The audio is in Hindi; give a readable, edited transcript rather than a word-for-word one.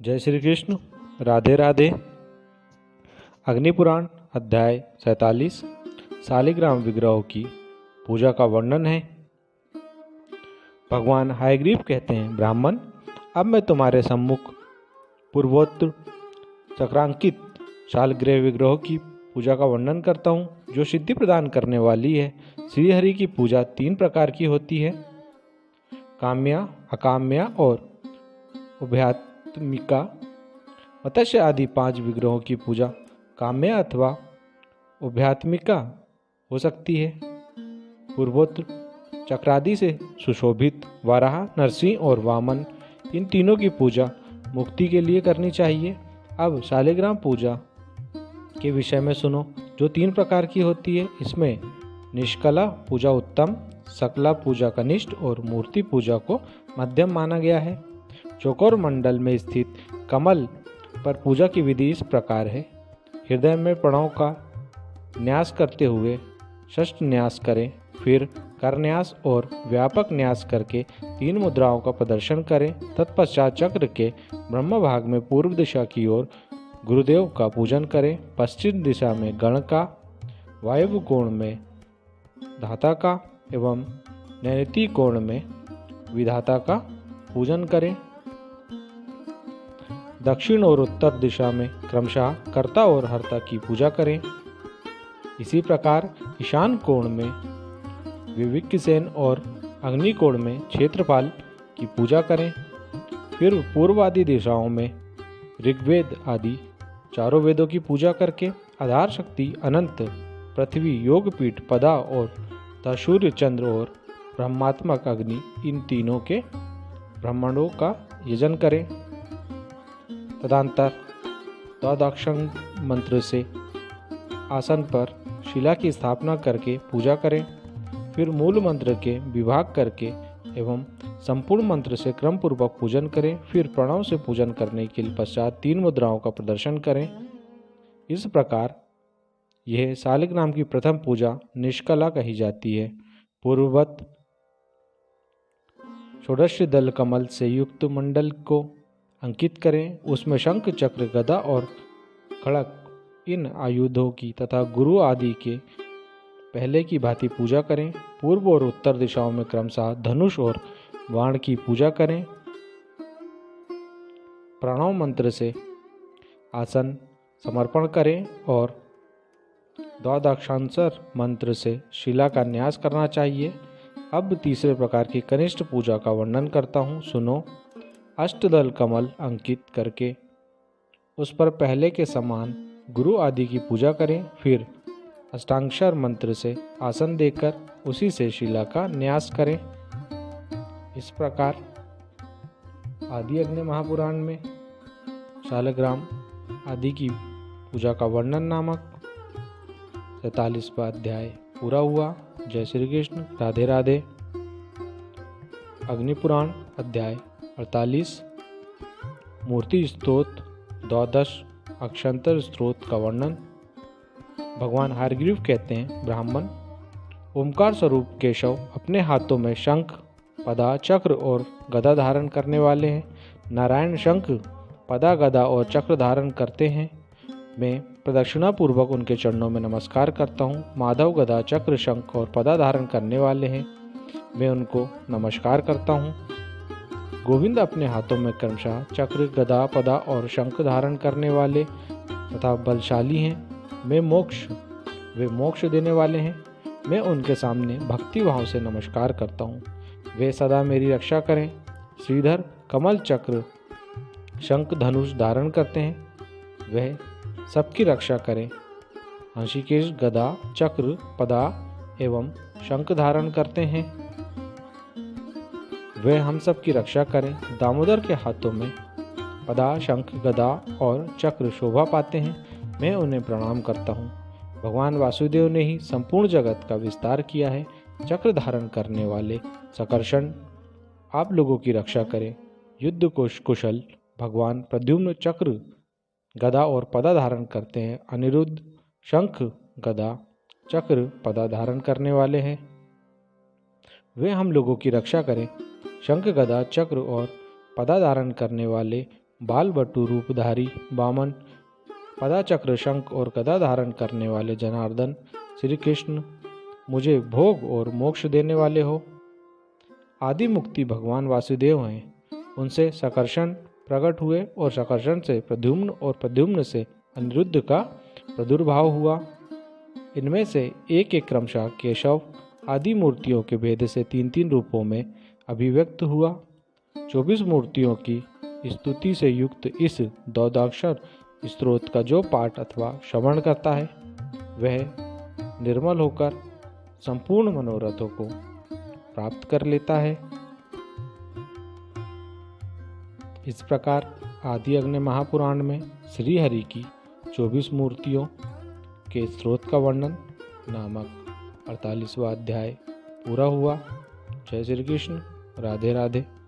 जय श्री कृष्ण। राधे राधे। अग्निपुराण अध्याय 47 शालिग्राम विग्रहों की पूजा का वर्णन है। भगवान हयग्रीव कहते हैं, ब्राह्मण, अब मैं तुम्हारे सम्मुख पूर्वोत्तर चक्रांकित शालिग्राम विग्रहों की पूजा का वर्णन करता हूँ, जो सिद्धि प्रदान करने वाली है। श्रीहरि की पूजा 3 प्रकार की होती है, काम्या, अकाम्या और उभयात्मिका। मत्स्य आदि 5 विग्रहों की पूजा काम्या अथवा उभयात्मिका हो सकती है। पूर्वोत्तर चक्रादि से सुशोभित वाराह, नरसिंह और वामन, इन तीनों की पूजा मुक्ति के लिए करनी चाहिए। अब शालिग्राम पूजा के विषय में सुनो, जो 3 प्रकार की होती है। इसमें निष्कला पूजा उत्तम, सकला पूजा कनिष्ठ और मूर्ति पूजा को मध्यम माना गया है। चौकोर मंडल में स्थित कमल पर पूजा की विधि इस प्रकार है। हृदय में प्रणव का न्यास करते हुए षष्ठ न्यास करें, फिर करन्यास और व्यापक न्यास करके 3 मुद्राओं का प्रदर्शन करें। तत्पश्चात चक्र के ब्रह्म भाग में पूर्व दिशा की ओर गुरुदेव का पूजन करें। पश्चिम दिशा में गण का, वायव्य कोण में धाता का एवं नैऋत्य कोण में विधाता का पूजन करें। दक्षिण और उत्तर दिशा में क्रमशः कर्ता और हर्ता की पूजा करें। इसी प्रकार ईशान कोण में विविक्तसेन और अग्नि कोण में क्षेत्रपाल की पूजा करें। फिर पूर्व आदि दिशाओं में ऋग्वेद आदि 4 वेदों की पूजा करके आधार शक्ति, अनंत, पृथ्वी, योगपीठ, पदा और सूर्य, चंद्र और ब्रह्मात्मक अग्नि, इन तीनों के ब्रह्मांडों का यजन करें। तदंतर द्वादशांग मंत्र से आसन पर शिला की स्थापना करके पूजा करें। फिर मूल मंत्र के विभाग करके एवं संपूर्ण मंत्र से क्रम पूर्वक पूजन करें। फिर प्रणव से पूजन करने के पश्चात 3 मुद्राओं का प्रदर्शन करें। इस प्रकार यह शालिग्राम की प्रथम पूजा निष्कला कही जाती है। पूर्ववत षोडश दल कमल से युक्त मंडल को अंकित करें। उसमें शंख, चक्र, गदा और खड़ग, इन आयुधों की तथा गुरु आदि के पहले की भांति पूजा करें। पूर्व और उत्तर दिशाओं में क्रमशः धनुष और बाण की पूजा करें। प्रणव मंत्र से आसन समर्पण करें और द्वादशांतर मंत्र से शिला का न्यास करना चाहिए। अब तीसरे प्रकार की कनिष्ठ पूजा का वर्णन करता हूँ, सुनो। अष्टदल कमल अंकित करके उस पर पहले के समान गुरु आदि की पूजा करें। फिर अष्टाक्षर मंत्र से आसन देकर उसी से शिला का न्यास करें। इस प्रकार आदि अग्नि महापुराण में शालिग्राम आदि की पूजा का वर्णन नामक 47वां अध्याय पूरा हुआ। जय श्री कृष्ण। राधे राधे। अग्निपुराण अध्याय 48 मूर्ति स्तोत्र 12 अक्षंतर स्तोत्र का वर्णन। भगवान हयग्रीव कहते हैं, ब्राह्मण, ओमकार स्वरूप केशव अपने हाथों में शंख, पदा, चक्र और गदा धारण करने वाले हैं। नारायण शंख, पदा, गदा और चक्र धारण करते हैं। मैं प्रदक्षिणा पूर्वक उनके चरणों में नमस्कार करता हूँ। माधव गदा, चक्र, शंख और पदा धारण करने वाले हैं, मैं उनको नमस्कार करता हूँ। गोविंद अपने हाथों में क्रमशः चक्र, गदा, पदा और शंख धारण करने वाले तथा बलशाली हैं। वे मोक्ष देने वाले हैं। मैं उनके सामने भक्ति भाव से नमस्कार करता हूँ। वे सदा मेरी रक्षा करें। श्रीधर कमल, चक्र, शंख, धनुष धारण करते हैं, वह सबकी रक्षा करें। हंसिकेश गदा, चक्र, पदा एवं शंख धारण करते हैं, वे हम सब की रक्षा करें। दामोदर के हाथों में पदा, शंख, गदा और चक्र शोभा पाते हैं, मैं उन्हें प्रणाम करता हूँ। भगवान वासुदेव ने ही संपूर्ण जगत का विस्तार किया है। चक्र धारण करने वाले सकर्षण, आप लोगों की रक्षा करें। युद्ध कुशल भगवान प्रद्युम्न चक्र, गदा और पदा धारण करते हैं। अनिरुद्ध शंख, गदा, चक्र, पदा धारण करने वाले हैं, वे हम लोगों की रक्षा करें। शंख, गदा, चक्र और पदा धारण करने वाले बाल बटु रूपधारी वामन, पदाचक्र शंख और गदा धारण करने वाले जनार्दन श्री कृष्ण मुझे भोग और मोक्ष देने वाले हो। आदि मुक्ति भगवान वासुदेव हैं। उनसे सकर्षण प्रकट हुए और सकर्षण से प्रद्युम्न और प्रद्युम्न से अनिरुद्ध का प्रादुर्भाव हुआ। इनमें से एक एक क्रमशः केशव आदि मूर्तियों के भेद से तीन तीन रूपों में अभिव्यक्त हुआ। 24 मूर्तियों की स्तुति से युक्त इस द्वैताक्षर स्तोत्र का जो पाठ अथवा श्रवण करता है वह निर्मल होकर संपूर्ण मनोरथों को प्राप्त कर लेता है। इस प्रकार आदि अग्नि महापुराण में श्री हरि की 24 मूर्तियों के स्रोत का वर्णन नामक 48वां अध्याय पूरा हुआ। जय श्री कृष्ण। राधे राधे।